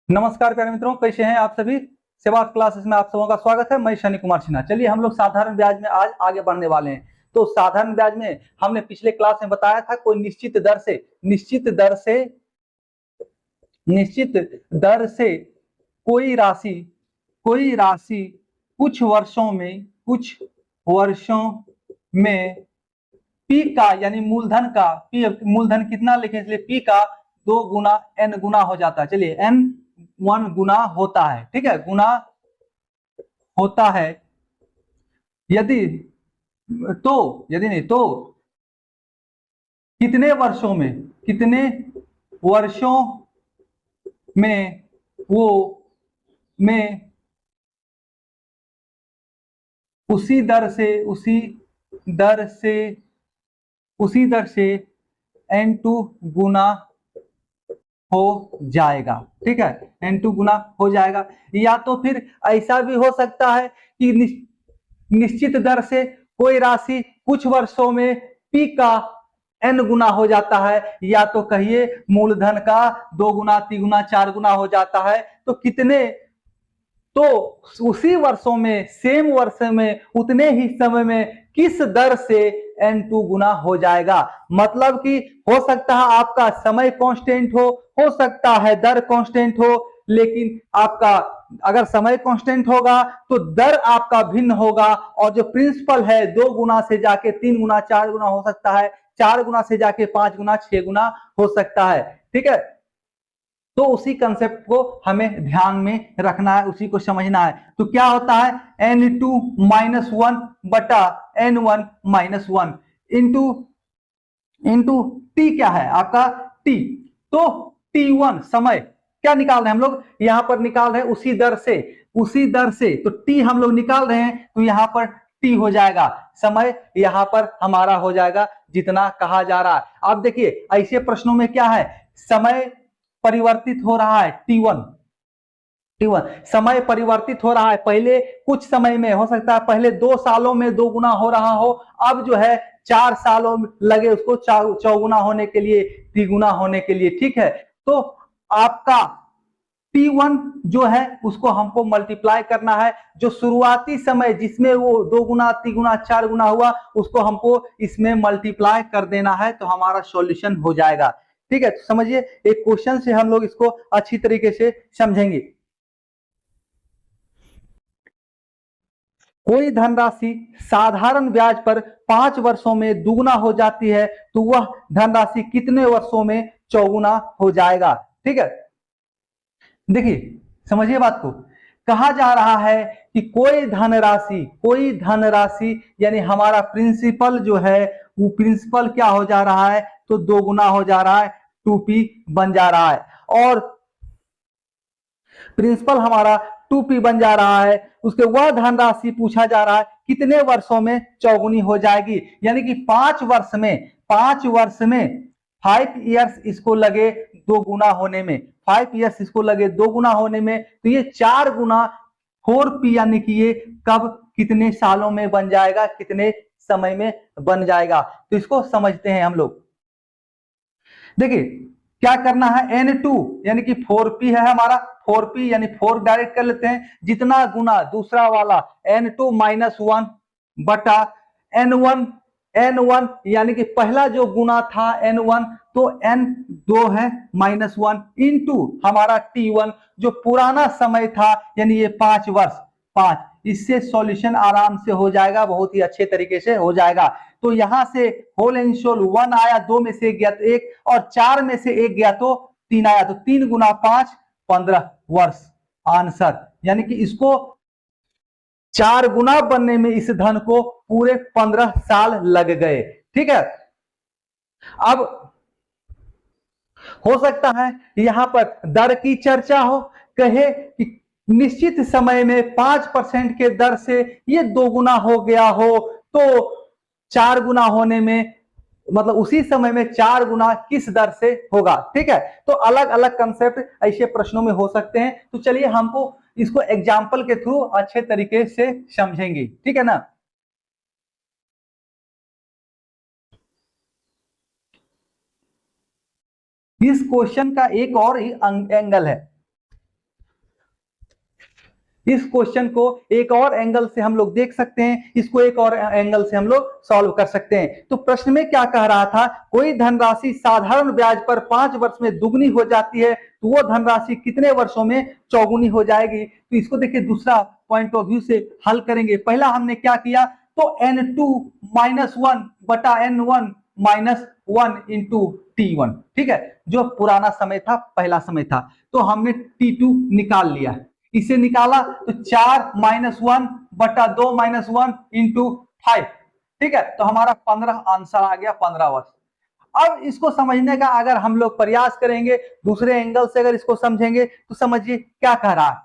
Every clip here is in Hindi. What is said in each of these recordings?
नमस्कार प्यारे मित्रों, कैसे हैं आप सभी। सेवा क्लासेस में आप सबों का स्वागत है। मैं शनि कुमार सिन्हा। चलिए हम लोग साधारण ब्याज में आज आगे बढ़ने वाले हैं। तो साधारण ब्याज में हमने पिछले क्लास में बताया था कोई निश्चित दर से कोई राशि कुछ वर्षों में पी का यानी मूलधन कितना लिखें, इसलिए पी का 2 गुना एन गुना हो जाता है। चलिए एन 1 गुना होता है, ठीक है, गुना होता है। यदि यदि नहीं तो कितने वर्षों में वो में उसी दर से n2 गुना हो जाएगा, ठीक है, n2 गुना हो जाएगा। या तो फिर ऐसा भी हो सकता है कि निश्चित दर से कोई राशि कुछ वर्षों में p का n गुना हो जाता है, या तो कहिए मूलधन का 2 गुना 3 गुना 4 गुना हो जाता है। तो उसी वर्षों में, सेम वर्ष में, उतने ही समय में किस दर से n2 गुना हो जाएगा। मतलब कि हो सकता है आपका समय कांस्टेंट हो सकता है दर कांस्टेंट हो, लेकिन आपका अगर समय कांस्टेंट होगा तो दर आपका भिन्न होगा, और जो प्रिंसिपल है 2 गुना से जाके 3 गुना 4 गुना हो सकता है, 4 गुना से जाके 5 गुना 6 गुना हो सकता है, ठीक है। तो उसी कंसेप्ट को हमें ध्यान में रखना है, उसी को समझना है। तो क्या होता है n2-1 बटा n1-1 इंटू इंटू टी क्या है आपका टी। तो t1 समय क्या निकाल रहे हैं हम लोग, यहां पर निकाल रहे हैं उसी दर से तो टी हम लोग निकाल रहे हैं, तो यहां पर टी हो जाएगा समय, यहां पर हमारा हो जाएगा जितना कहा जा रहा है। अब देखिए ऐसे प्रश्नों में क्या है, समय परिवर्तित हो रहा है T1 समय परिवर्तित हो रहा है। पहले कुछ समय में हो सकता है, पहले 2 सालों में 2 गुना हो रहा हो, अब जो है 4 सालों में लगे उसको 4 गुना होने के लिए, 3 गुना होने के लिए, ठीक है। तो आपका T1 जो है उसको हमको मल्टीप्लाई करना है, जो शुरुआती समय जिसमें वो 2 गुना 3 गुना 4 गुना हुआ उसको हमको इसमें मल्टीप्लाई कर देना है, तो हमारा सॉल्यूशन हो जाएगा, ठीक है। तो समझिए एक क्वेश्चन से हम लोग इसको अच्छी तरीके से समझेंगे। कोई धनराशि साधारण ब्याज पर 5 वर्षों में दुगुना हो जाती है, तो वह धनराशि कितने वर्षों में चौगुना हो जाएगा, ठीक है। देखिए समझिए बात को, कहा जा रहा है कि कोई धनराशि यानी हमारा प्रिंसिपल जो है वो प्रिंसिपल क्या हो जा रहा है, तो 2 गुना हो जा रहा है, 2p बन जा रहा है, और प्रिंसिपल हमारा 2p बन जा रहा है। उसके वह धनराशि पूछा जा रहा है कितने वर्षों में चौगुनी हो जाएगी, यानी कि 5 वर्ष में 5 इयर्स इसको लगे 2 गुना होने में, 5 इयर्स इसको लगे 2 गुना होने में, तो ये 4 गुना 4p यानी कि ये कब कितने सालों में बन जाएगा, कितने समय में बन जाएगा। तो इसको समझते हैं हम लोग। देखिए क्या करना है, n2 यानी कि 4p है हमारा, 4p यानी 4 डायरेक्ट कर लेते हैं, जितना गुना दूसरा वाला n2-1 बटा n1 यानी कि पहला जो गुना था n1, तो n2 है -1 इंटू हमारा t1 जो पुराना समय था, यानी ये 5 वर्ष 5, इससे सॉल्यूशन आराम से हो जाएगा, बहुत ही अच्छे तरीके से हो जाएगा। तो यहां से होल एंड सोल 1 आया, 2 में से 1 गया तो 1, और 4 में से 1 गया तो 3 आया, तो 3 गुना 5 15 वर्ष आंसर, यानी कि इसको 4 गुना बनने में इस धन को पूरे 15 साल लग गए, ठीक है। अब हो सकता है यहां पर दर की चर्चा हो, कहे कि निश्चित समय में 5% के दर से ये 2 गुना हो गया हो, तो 4 गुना होने में मतलब उसी समय में 4 गुना किस दर से होगा, ठीक है। तो अलग अलग कंसेप्ट ऐसे प्रश्नों में हो सकते हैं। तो चलिए हमको इसको एग्जाम्पल के थ्रू अच्छे तरीके से समझेंगे, ठीक है ना। इस क्वेश्चन का एक और ही एंगल है, इस क्वेश्चन को एक और एंगल से हम लोग देख सकते हैं, इसको एक और एंगल से हम लोग सॉल्व कर सकते हैं। तो प्रश्न में क्या कह रहा था, कोई धनराशि साधारण ब्याज पर 5 वर्ष में दुगनी हो जाती है तो वो धनराशि कितने वर्षों में चौगुनी हो जाएगी। तो इसको देखिए दूसरा पॉइंट ऑफ व्यू से हल करेंगे। पहला हमने क्या किया, तो n2 माइनस 1 बटा n1 माइनस 1 इंटू T1, ठीक है, जो पुराना समय था, पहला समय था, तो हमने T2 निकाल लिया। इसे निकाला तो 4 माइनस 1 बटा 2 माइनस 1 इंटू 5, ठीक है, तो हमारा 15 आंसर आ गया, 15 वर्ष। अब इसको समझने का अगर हम लोग प्रयास करेंगे, दूसरे एंगल से अगर इसको समझेंगे तो समझिए क्या कह रहा है,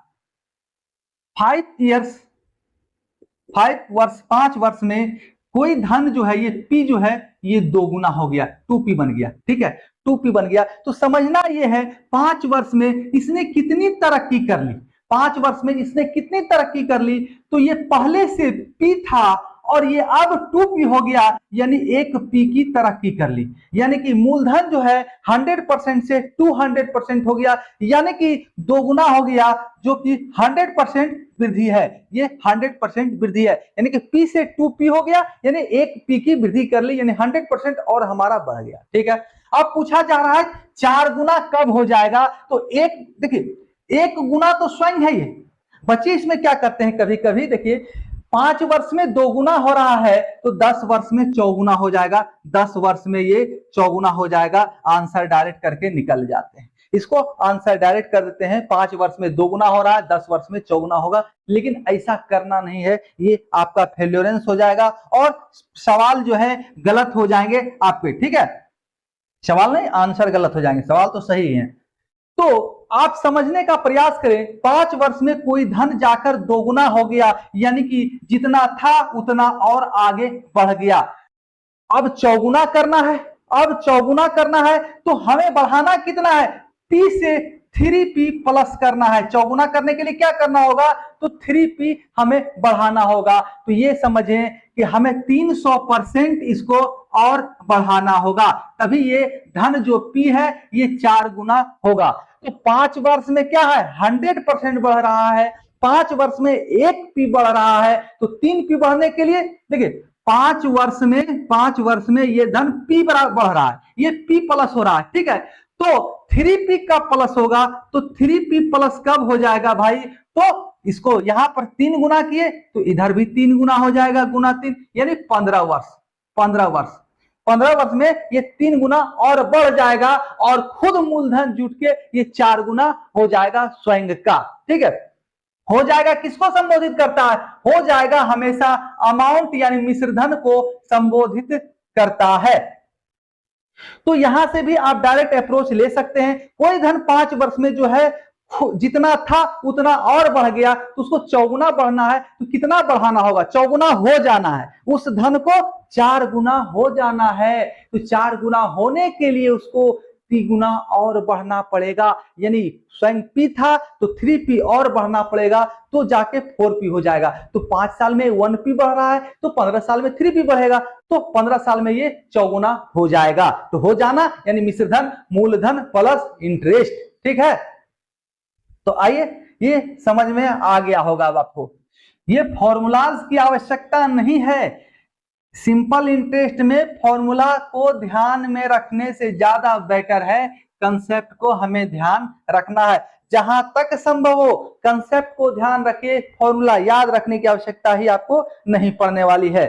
5 वर्ष में कोई धन जो है, ये P जो है ये 2 गुना हो गया, 2P बन गया, ठीक है, 2P बन गया। तो समझना ये है 5 वर्ष में इसने कितनी तरक्की कर ली, 5 वर्ष में इसने कितनी तरक्की कर ली, तो ये पहले से P था और ये अब 2P हो गया, यानी 1P की तरक्की कर ली, यानी कि मूलधन जो है 100% से 200% हो गया, यानी कि 2 गुना हो गया, जो कि 100% वृद्धि है, ये 100% वृद्धि है, यानी कि P से 2P हो गया, यानी 1P की वृद्धि कर ली, यानी 100% और हमारा बढ़ गया, ठीक है। अब पूछा जा रहा है 4 गुना कब हो जाएगा, तो एक देखिए 1 गुना तो स्वयं है ये, बच्चे इसमें क्या करते हैं कभी कभी, देखिए 5 वर्ष में 2 गुना हो रहा है तो 10 वर्ष में चौगुना हो जाएगा, 10 वर्ष में ये चौगुना हो जाएगा, आंसर डायरेक्ट करके निकल जाते हैं, इसको आंसर डायरेक्ट कर देते हैं, 5 वर्ष में 2 गुना हो रहा है, 10 वर्ष में चौगुना होगा, लेकिन ऐसा करना नहीं है, ये आपका फेल्योरेंस हो जाएगा और सवाल जो है गलत हो जाएंगे आपके, ठीक है, सवाल नहीं आंसर गलत हो जाएंगे, सवाल तो सही है। तो आप समझने का प्रयास करें, 5 वर्ष में कोई धन जाकर 2 गुना हो गया, यानी कि जितना था उतना और आगे बढ़ गया। अब चौगुना करना है, अब चौगुना करना है तो हमें बढ़ाना कितना है, P से 3P प्लस करना है। चौगुना करने के लिए क्या करना होगा, तो 3P हमें बढ़ाना होगा। तो ये समझें कि हमें 300% इसको और बढ़ाना होगा, तभी ये धन जो P है ये 4 गुना होगा। तो 5 वर्ष में क्या है, 100% बढ़ रहा है, 5 वर्ष में 1P बढ़ रहा है, तो 3P बढ़ने के लिए देखिए 5 वर्ष में ये धन P बढ़ रहा है, ये P प्लस हो रहा है, ठीक है, तो 3P का प्लस होगा, तो 3P प्लस कब हो जाएगा भाई, तो इसको यहां पर 3 गुना किए तो इधर भी 3 गुना हो जाएगा, गुना 3 यानी 15 वर्ष, 15 वर्ष में ये 3 गुना और बढ़ जाएगा और खुद मूलधन जुट के ये 4 गुना हो जाएगा स्वयं का, ठीक है, हो जाएगा। किसको संबोधित करता है, हो जाएगा हमेशा अमाउंट यानी मिश्रधन को संबोधित करता है। तो यहां से भी आप डायरेक्ट अप्रोच ले सकते हैं, कोई धन 5 वर्ष में जो है जितना था उतना और बढ़ गया तो उसको चौगुना बढ़ना है, तो कितना बढ़ाना होगा, चौगुना हो जाना है, उस धन को 4 गुना हो जाना है, तो 4 गुना होने के लिए उसको 3 गुना और बढ़ना पड़ेगा, यानी स्वयं P था तो 3P और बढ़ना पड़ेगा तो जाके 4P हो जाएगा। तो 5 साल में 1P बढ़ रहा है तो 15 साल में 3P बढ़ेगा, तो 15 साल में ये चौगुना हो जाएगा। तो हो जाना यानी मिश्रधन मूलधन प्लस इंटरेस्ट, ठीक है। तो आइए ये समझ में आ गया होगा अब आपको, ये फॉर्मूलाज की आवश्यकता नहीं है, सिंपल इंटरेस्ट में फॉर्मूला को ध्यान में रखने से ज्यादा बेटर है कंसेप्ट को हमें ध्यान रखना है, जहां तक संभव हो कंसेप्ट को ध्यान रखिए, फॉर्मूला याद रखने की आवश्यकता ही आपको नहीं पड़ने वाली है।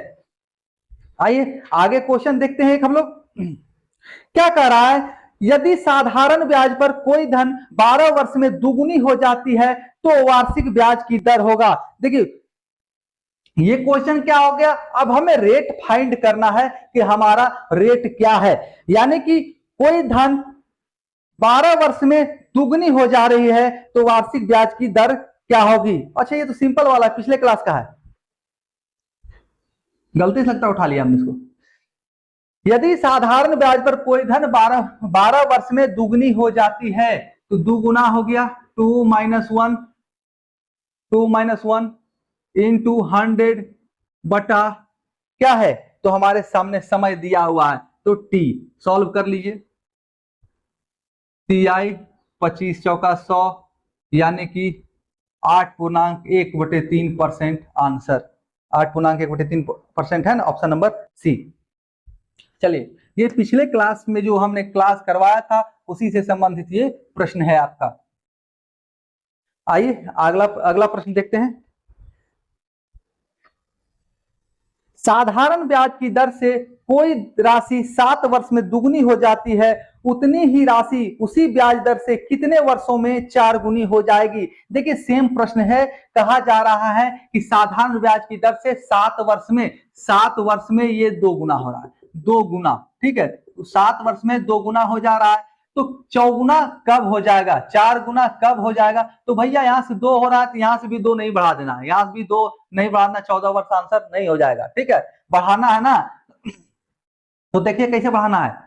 आइए आगे क्वेश्चन देखते हैं, हम लोग क्या कह रहा है, यदि साधारण ब्याज पर कोई धन 12 वर्ष में दुगुनी हो जाती है तो वार्षिक ब्याज की दर होगा। देखिए ये क्वेश्चन क्या हो गया, अब हमें रेट फाइंड करना है कि हमारा रेट क्या है, यानी कि कोई धन 12 वर्ष में दुगनी हो जा रही है तो वार्षिक ब्याज की दर क्या होगी। अच्छा ये तो सिंपल वाला पिछले क्लास का है, गलती से लगता उठा लिया हमने इसको। यदि साधारण ब्याज पर कोई धन 12 वर्ष में दुगनी हो जाती है तो 2 गुना हो गया, 2 माइनस 1 इंटू 100 बटा क्या है, तो हमारे सामने समय दिया हुआ है तो T सॉल्व कर लीजिए, CI 25 चौका 100 यानी कि 8.1/3% आंसर 8.1/3% है ना, ऑप्शन नंबर सी। चलिए, ये पिछले क्लास में जो हमने क्लास करवाया था उसी से संबंधित ये प्रश्न है आपका। आइए अगला प्रश्न देखते हैं। साधारण ब्याज की दर से कोई राशि 7 वर्ष में दुगनी हो जाती है, उतनी ही राशि उसी ब्याज दर से कितने वर्षों में 4 गुनी हो जाएगी। देखिए सेम प्रश्न है, कहा जा रहा है कि साधारण ब्याज की दर से 7 वर्ष में ये 2 गुना हो रहा है, 2 गुना, ठीक है, 7 वर्ष में 2 गुना हो जा रहा है, तो 4 गुना कब हो जाएगा, 4 गुना कब हो जाएगा। तो भैया यहाँ से 2 हो रहा है तो यहाँ से भी 2 नहीं बढ़ा देना है, यहाँ से भी 2 नहीं बढ़ाना, 14 वर्ष आंसर नहीं हो जाएगा, ठीक है, बढ़ाना है ना। तो देखिए कैसे बढ़ाना है,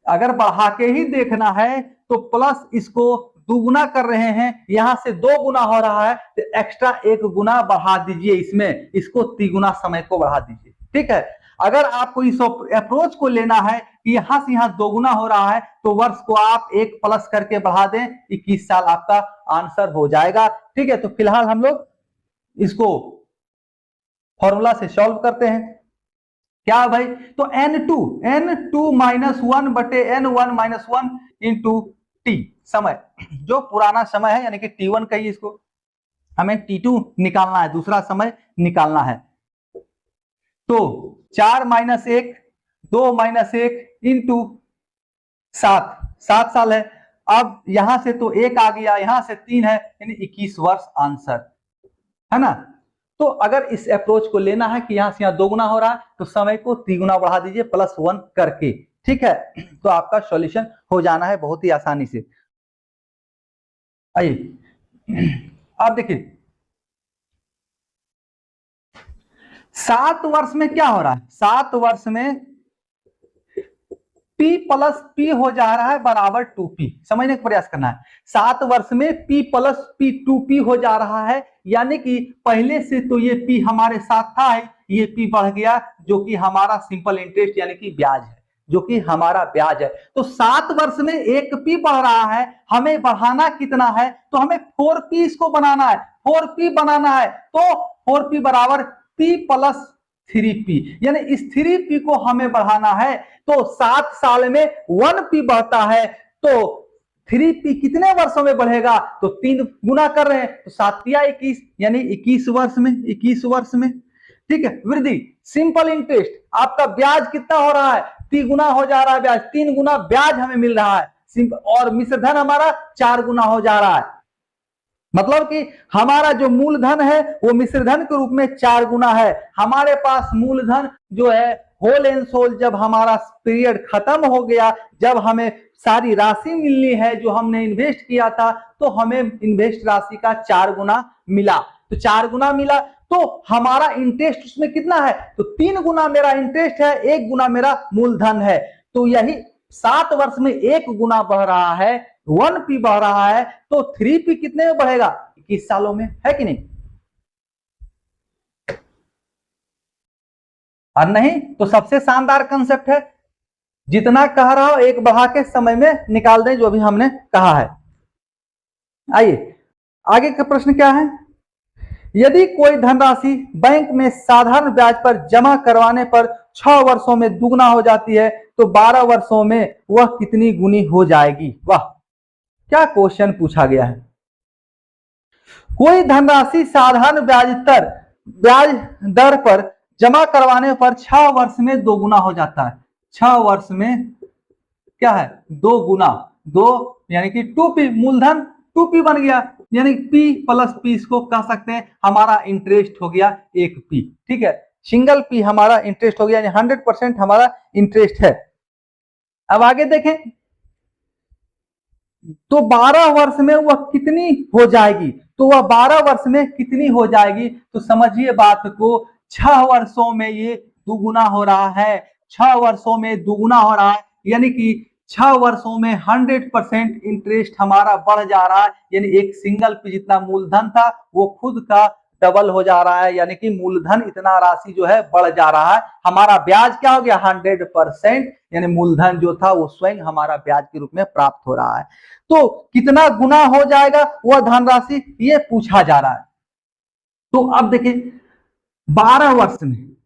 अगर बढ़ा के ही देखना है तो प्लस इसको दुगुना कर रहे हैं, यहां से 2 गुना हो रहा है तो एक्स्ट्रा 1 गुना बढ़ा दीजिए, इसमें इसको तिगुना समय को बढ़ा दीजिए, ठीक है। अगर आपको इस अप्रोच को लेना है कि यहां से यहां 2 गुना हो रहा है तो वर्ष को आप 1 प्लस करके बढ़ा दें, 21 साल आपका आंसर हो जाएगा, ठीक है। तो फिलहाल हम लोग इसको फॉर्मूला से सॉल्व करते हैं। क्या भाई, तो n2 minus 1/n1 - 1 into T, समय जो पुराना समय है यानी कि t1 कहिए इसको, हमें t2 निकालना है, दूसरा समय निकालना है। तो 4 - 1 2 - 1 इंटू 7 साल है। अब यहां से तो 1 आ गया, यहां से 3 है, यानी 21 वर्ष आंसर है ना। तो अगर इस अप्रोच को लेना है कि यहां से यहां 2 गुना हो रहा है तो समय को 3 गुना बढ़ा दीजिए +1 करके, ठीक है, तो आपका सॉल्यूशन हो जाना है बहुत ही आसानी से। आइए अब देखिए 7 वर्ष में क्या हो रहा है, 7 वर्ष में P + P हो जा रहा है बराबर 2P, समझने का प्रयास करना है। 7 वर्ष में P + P 2P हो जा रहा है, यानी कि पहले से तो ये P हमारे साथ था, ये P बढ़ गया जो कि हमारा सिंपल इंटरेस्ट यानी कि ब्याज है, जो कि हमारा ब्याज है। तो 7 वर्ष में 1 P बढ़ रहा है, हमें बढ़ाना कितना है, तो हमें 4P इसको बनाना है, 4P बनाना है, तो 4P बराबर P + 3P, यानी इस 3P को हमें बढ़ाना है। तो 7 साल में 1P बढ़ता है, तो 3P कितने वर्षों में बढ़ेगा, तो 3 गुना कर रहे हैं, तो 7 × 21 यानी 21 वर्ष में, 21 वर्ष में, ठीक है। वृद्धि सिंपल इंटरेस्ट, आपका ब्याज कितना हो रहा है, 3 गुना हो जा रहा है ब्याज, 3 गुना ब्याज हमें मिल रहा है, और मिश्र धन हमारा 4 गुना हो जा रहा है, मतलब कि हमारा जो मूलधन है वो मिश्रधन के रूप में 4 गुना है। हमारे पास मूलधन जो है होल एंड सोल, जब हमारा पीरियड खत्म हो गया, जब हमें सारी राशि मिलनी है जो हमने इन्वेस्ट किया था, तो हमें इन्वेस्ट राशि का 4 गुना मिला, तो 4 गुना मिला, तो हमारा इंटरेस्ट उसमें कितना है, तो 3 गुना मेरा इंटरेस्ट है, 1 गुना मेरा मूलधन है। तो यही 7 वर्ष में 1 गुना बढ़ रहा है, 1P बढ़ रहा है, तो 3P कितने में बढ़ेगा, 21 सालों में, है कि नहीं। और नहीं तो सबसे शानदार कंसेप्ट है, जितना कह रहा हो 1 बढ़ा के समय में निकाल दें, जो भी हमने कहा है। आइए आगे का प्रश्न क्या है, यदि कोई धनराशि बैंक में साधारण ब्याज पर जमा करवाने पर 6 वर्षों में दुगना हो जाती है, तो 12 वर्षों में वह कितनी गुनी हो जाएगी। वाह, क्या क्वेश्चन पूछा गया है। कोई धनराशि साधारण ब्याज दर पर जमा करवाने पर 6 वर्ष में 2 गुना हो जाता है, 6 वर्ष में क्या है 2 गुना, 2 यानी कि 2P, मूलधन 2P बन गया, यानी P + P इसको कह सकते हैं, हमारा इंटरेस्ट हो गया 1P, ठीक है, सिंगल P हमारा इंटरेस्ट हो गया, यानी 100% हमारा इंटरेस्ट है। अब आगे देखें, तो 12 वर्ष में वह कितनी हो जाएगी, तो वह 12 वर्ष में कितनी हो जाएगी, तो समझिए बात को, 6 वर्षों में ये दुगुना हो रहा है, 6 वर्षों में दुगुना हो रहा है, यानी कि 6 वर्षों में 100% इंटरेस्ट हमारा बढ़ जा रहा है, यानी एक सिंगल P जितना मूलधन था वो खुद का डबल हो जा रहा है, यानी कि मूलधन इतना राशि जो है बढ़ जा रहा है। हमारा ब्याज क्या हो गया 100%, यानी मूलधन जो था वो स्वयं हमारा ब्याज के रूप में प्राप्त हो रहा है। तो कितना गुना हो जाएगा वह धनराशि, ये पूछा जा रहा है। तो अब देखिए 12 वर्ष में,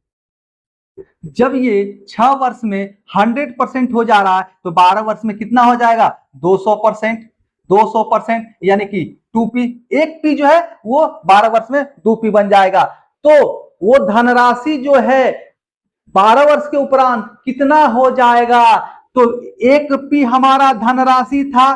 जब ये 6 वर्ष में 100% हो जा रहा है तो 12 वर्ष में कितना हो जाएगा 200%। 200% यानी कि 2p, एक p जो है वो 12 वर्ष में 2p बन जाएगा। तो वो धनराशि जो है 12 वर्ष के उपरांत कितना हो जाएगा, तो 1p हमारा धनराशि था,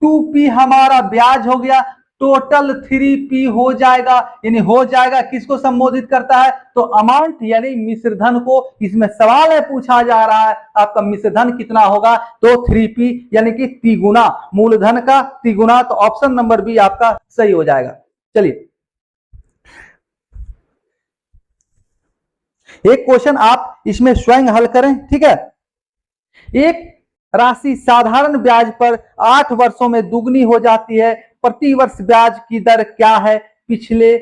2p हमारा ब्याज हो गया, टोटल 3p हो जाएगा। यानी हो जाएगा किसको संबोधित करता है, तो अमाउंट यानी मिश्रधन को। इसमें सवाल है पूछा जा रहा है आपका मिश्रधन कितना होगा, तो 3p यानी कि तिगुना, मूलधन का तिगुना। तो ऑप्शन नंबर बी आपका सही हो जाएगा। चलिए एक क्वेश्चन आप इसमें स्वयं हल करें, ठीक है। एक राशि साधारण ब्याज पर 8 वर्षों में दुगनी हो जाती है, प्रति वर्ष ब्याज की दर क्या है। पिछले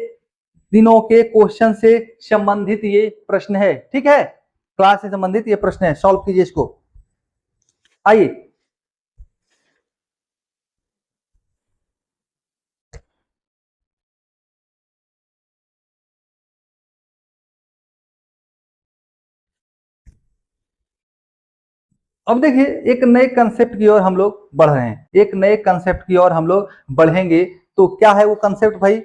दिनों के क्वेश्चन से संबंधित ये प्रश्न है, ठीक है, क्लास से संबंधित ये प्रश्न है, सॉल्व कीजिए इसको। आइए अब देखिए एक नए कंसेप्ट की ओर हम लोग बढ़ रहे हैं, एक नए कंसेप्ट की ओर हम लोग बढ़ेंगे। तो क्या है वो कंसेप्ट भाई,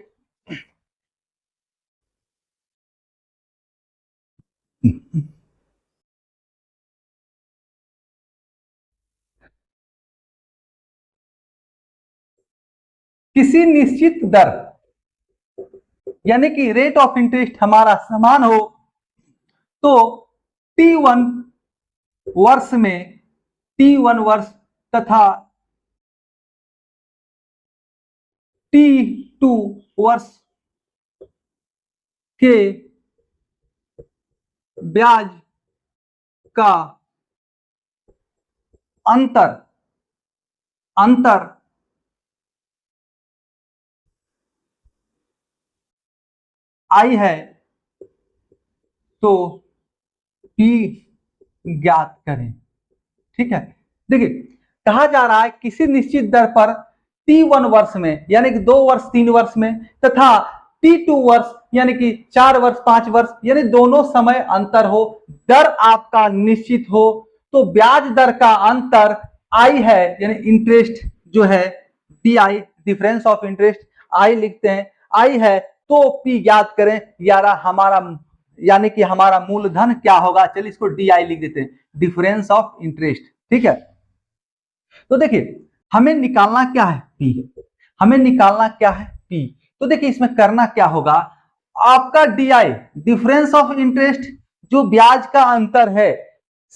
किसी निश्चित दर यानी कि रेट ऑफ इंटरेस्ट हमारा समान हो तो T1 वर्ष में, T1 वर्ष तथा T2 वर्ष के ब्याज का अंतर अंतर आई है तो P ज्ञात करें, ठीक है। देखिए कहा जा रहा है किसी निश्चित दर पर T1 वर्ष में यानी कि 2 वर्ष 3 वर्ष में तथा T2 वर्ष यानी कि 4 वर्ष 5 वर्ष यानी दोनों समय अंतर हो, दर आपका निश्चित हो, तो ब्याज दर का अंतर आई है यानी इंटरेस्ट जो है DI, difference of interest I लिखते हैं, आई है तो P ज्ञात करें। यारा हमारा यानी कि हमारा मूलधन क्या होगा, चलिए इसको DI लिख देते हैं, डिफरेंस ऑफ इंटरेस्ट, ठीक है। तो देखिए हमें निकालना क्या है P, हमें निकालना क्या है P। तो देखिए इसमें करना क्या होगा, आपका DI डिफरेंस ऑफ इंटरेस्ट जो ब्याज का अंतर है,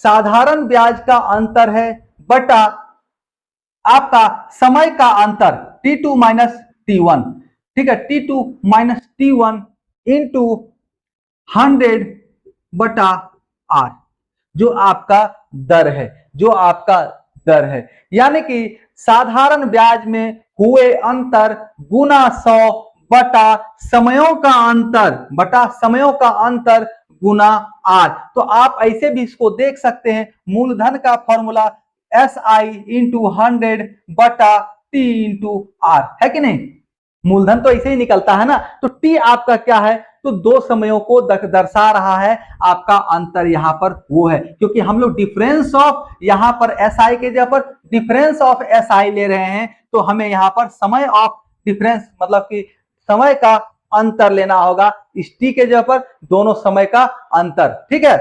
साधारण ब्याज का अंतर है, बटा आपका समय का अंतर T2 माइनस T1, ठीक है, T2 माइनस T1 इंटू 100 बटा R, जो आपका दर है, जो आपका दर है। यानी कि साधारण ब्याज में हुए अंतर गुना 100 बटा समयों का अंतर, बटा समयों का अंतर गुना R। तो आप ऐसे भी इसको देख सकते हैं, मूलधन का फॉर्मूला SI इंटू 100 बटा T इंटू R है कि नहीं, मूलधन तो ऐसे ही निकलता है ना। तो T आपका क्या है, तो दो समयों को दर्शा रहा है, आपका अंतर यहां पर वो है, क्योंकि हम लोग डिफरेंस ऑफ यहां पर SI के जगह पर डिफरेंस ऑफ SI ले रहे हैं, तो हमें यहां पर समय ऑफ डिफरेंस मतलब कि समय का अंतर लेना होगा, इस T के जगह पर दोनों समय का अंतर, ठीक है।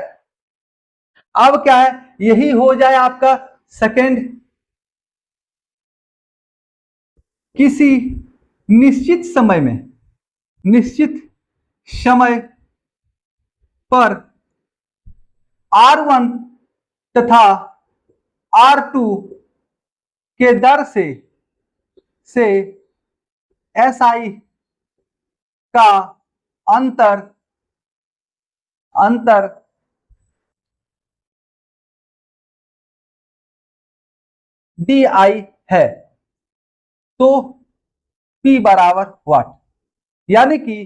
अब क्या है, यही हो जाए आपका सेकेंड, किसी निश्चित समय में, निश्चित समय पर R1 तथा R2 के दर से SI का अंतर DI है, तो P बराबर व्हाट, यानी कि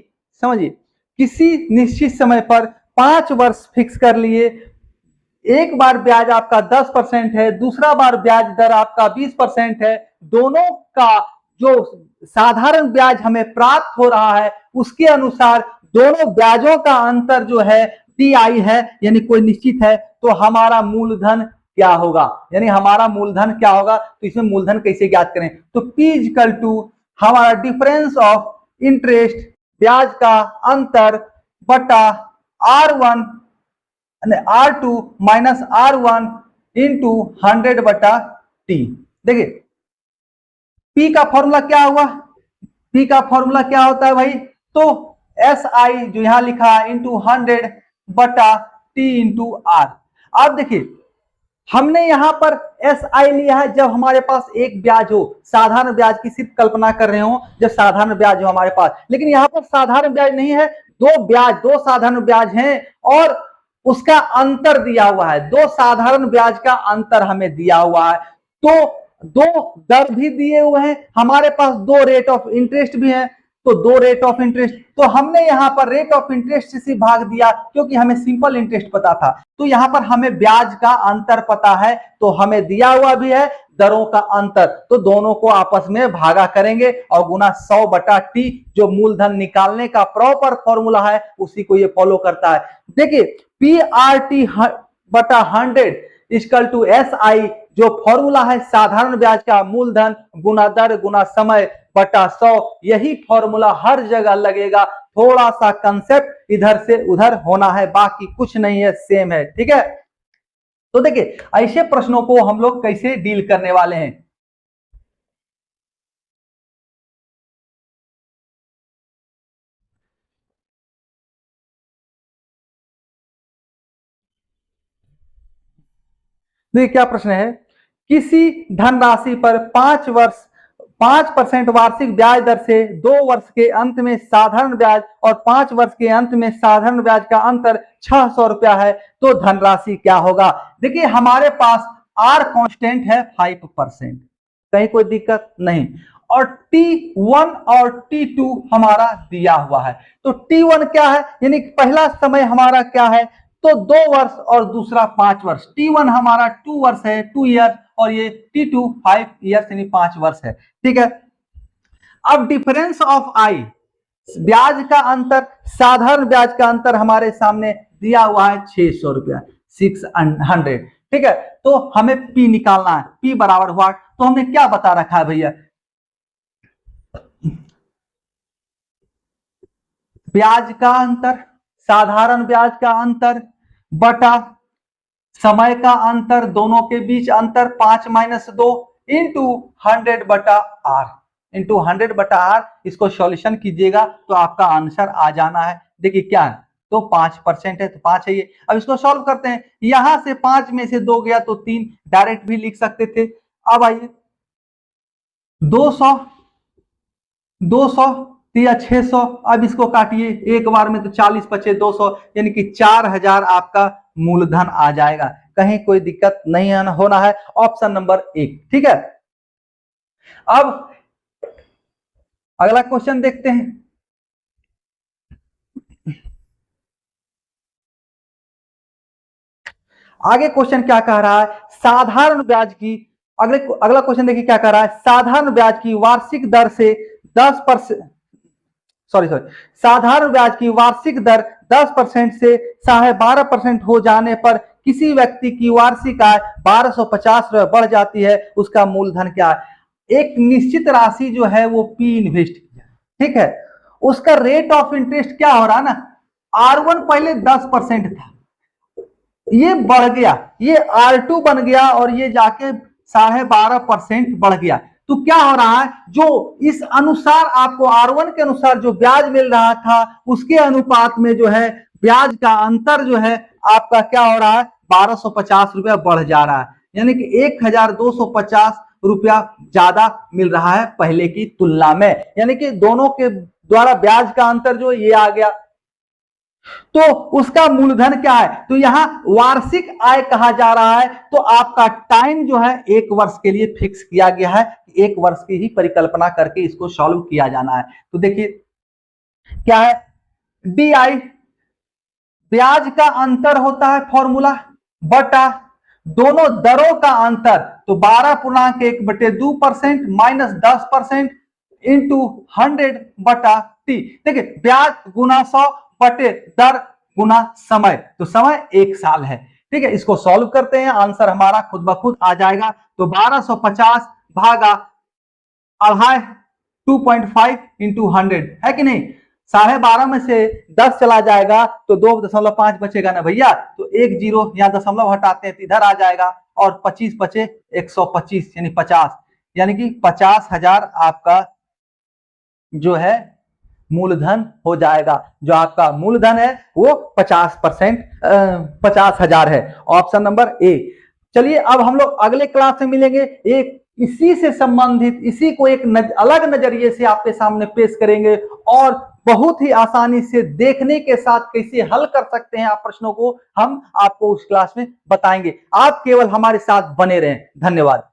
समझिए, किसी निश्चित समय पर 5 वर्ष फिक्स कर लिए, एक बार ब्याज आपका 10% है, दूसरा बार ब्याज दर आपका 20% है, दोनों का जो साधारण ब्याज हमें प्राप्त हो रहा है उसके अनुसार दोनों ब्याजों का अंतर जो है टीआई है, यानी कोई निश्चित है, तो हमारा मूलधन क्या होगा, यानी हमारा मूलधन क्या होगा। तो इसमें मूलधन कैसे ज्ञात करें, तो P इक्वल टू हमारा डिफरेंस ऑफ इंटरेस्ट, ब्याज का अंतर बटा R1 R2 minus R1 into 100/T। देखिए P का फॉर्मूला क्या हुआ, P का फॉर्मूला क्या होता है भाई, तो SI जो यहां लिखा है इंटू 100/T इंटू R। अब देखिए हमने यहां पर SI लिया है जब हमारे पास एक ब्याज हो, साधारण ब्याज की सिर्फ कल्पना कर रहे हो, जब साधारण ब्याज हो हमारे पास, लेकिन यहां पर साधारण ब्याज नहीं है, दो साधारण ब्याज हैं और उसका अंतर दिया हुआ है, दो साधारण ब्याज का अंतर हमें दिया हुआ है, तो दो दर भी दिए हुए हैं, हमारे पास दो रेट ऑफ इंटरेस्ट भी है, तो दो रेट ऑफ इंटरेस्ट, तो हमने यहां पर रेट ऑफ इंटरेस्ट से भाग दिया क्योंकि हमें सिंपल इंटरेस्ट पता था, तो यहां पर हमें ब्याज का अंतर पता है, तो हमें दिया हुआ भी है दरों का अंतर, तो दोनों को आपस में भागा करेंगे और गुना 100/T, जो मूलधन निकालने का प्रॉपर फॉर्मूला है उसी को ये फॉलो करता है। देखिए PRT/100 इक्वल टू SI, जो फॉर्मूला है साधारण ब्याज का मूलधन गुना दर गुना समय बटा 100, यही फॉर्मूला हर जगह लगेगा, थोड़ा सा कंसेप्ट इधर से उधर होना है, बाकी कुछ नहीं है, सेम है, ठीक है। तो देखिए ऐसे प्रश्नों को हम लोग कैसे डील करने वाले हैं। देखिए क्या प्रश्न है, किसी धनराशि पर 5% वार्षिक ब्याज दर से 2 वर्ष के अंत में साधारण ब्याज और 5 वर्ष के अंत में साधारण ब्याज का अंतर 600 रुपया है, तो धनराशि क्या होगा। देखिए हमारे पास R कांस्टेंट है 5%, कहीं कोई दिक्कत नहीं, और T1 और T2 हमारा दिया हुआ है, तो T1 क्या है, यानी पहला समय हमारा क्या है, तो 2 वर्ष और दूसरा 5 वर्ष, T1 हमारा 2 वर्ष है 2 ईयर, और ये T2 5 ईयर्स यानी 5 वर्ष है, ठीक है। अब डिफरेंस ऑफ आई, ब्याज का अंतर, साधारण ब्याज का अंतर हमारे सामने दिया हुआ है 600 रुपया, 600, ठीक है। तो हमें P निकालना है, P बराबर हुआ, तो हमने क्या बता रखा है भैया, ब्याज का अंतर, साधारण ब्याज का अंतर बटा समय का अंतर, दोनों के बीच अंतर 5 - 2 इंटू 100/R, इंटू 100/R, इसको सॉल्यूशन कीजिएगा तो आपका आंसर आ जाना है। देखिए क्या है, तो 5% है तो 5 है ये। अब इसको सॉल्व करते हैं, यहां से 5 में से 2 गया तो 3, डायरेक्ट भी लिख सकते थे। अब आइए 200 या 600, अब इसको काटिए एक बार में, तो 40 बचे 200, यानी कि 4000 आपका मूलधन आ जाएगा, कहीं कोई दिक्कत नहीं होना है, ऑप्शन नंबर 1, ठीक है। अब अगला क्वेश्चन देखते हैं। आगे क्वेश्चन क्या कह रहा है, साधारण ब्याज की, अगला क्वेश्चन देखिए क्या कह रहा है, साधारण ब्याज की वार्षिक दर से 10%, साधारण ब्याज की वार्षिक दर 10% से 12.5% हो जाने पर किसी व्यक्ति की वार्षिक आय 1250 रुपए बढ़ जाती है, उसका मूलधन क्या है। एक निश्चित राशि जो है वो P इन्वेस्ट किया, ठीक है, उसका रेट ऑफ इंटरेस्ट क्या हो रहा है ना, R1 पहले 10% था, ये बढ़ गया, ये R2 बन गया और ये जाके 12.5% बढ़ गया, तो क्या हो रहा है, जो इस अनुसार आपको R1 के अनुसार जो ब्याज मिल रहा था उसके अनुपात में जो है ब्याज का अंतर जो है आपका क्या हो रहा है, 1250 रुपया बढ़ जा रहा है, यानी कि 1250 रुपया ज्यादा मिल रहा है पहले की तुलना में, यानी कि दोनों के द्वारा ब्याज का अंतर जो ये आ गया, तो उसका मूलधन क्या है, तो यहां वार्षिक आय कहा जा रहा है, तो आपका टाइम जो है 1 वर्ष के लिए फिक्स किया गया है, 1 वर्ष की ही परिकल्पना करके इसको सॉल्व किया जाना है। तो देखिए क्या है, डी आई ब्याज का अंतर होता है फॉर्मूला बटा दोनों दरों का अंतर, तो 12.1/2% माइनस 10% इंटू 100 बटा टी। देखिए ब्याज गुना 100 बटे दर गुना समय, तो समय 1 साल है। ठीक है, इसको सॉल्व करते हैं, आंसर हमारा खुद ब खुद आ जाएगा। तो 1250 भागा अढ़ाई 2.5 इंटू 100 है कि नहीं। 12.5 में से 10 चला जाएगा तो 2.5 बचेगा ना भैया, तो 1 0 यहाँ दशमलव हटाते हैं तो इधर आ जाएगा, और 25 बचे 125 यानी 50, यानी कि 50,000 आपका जो है मूलधन हो जाएगा। जो आपका मूलधन है वो 50% 50,000 है, ऑप्शन नंबर ए। चलिए अब हम लोग अगले क्लास में मिलेंगे, एक इसी से संबंधित इसी को एक अलग नजरिए से आपके सामने पेश करेंगे, और बहुत ही आसानी से देखने के साथ कैसे हल कर सकते हैं आप प्रश्नों को, हम आपको उस क्लास में बताएंगे। आप केवल हमारे साथ बने रहें। धन्यवाद।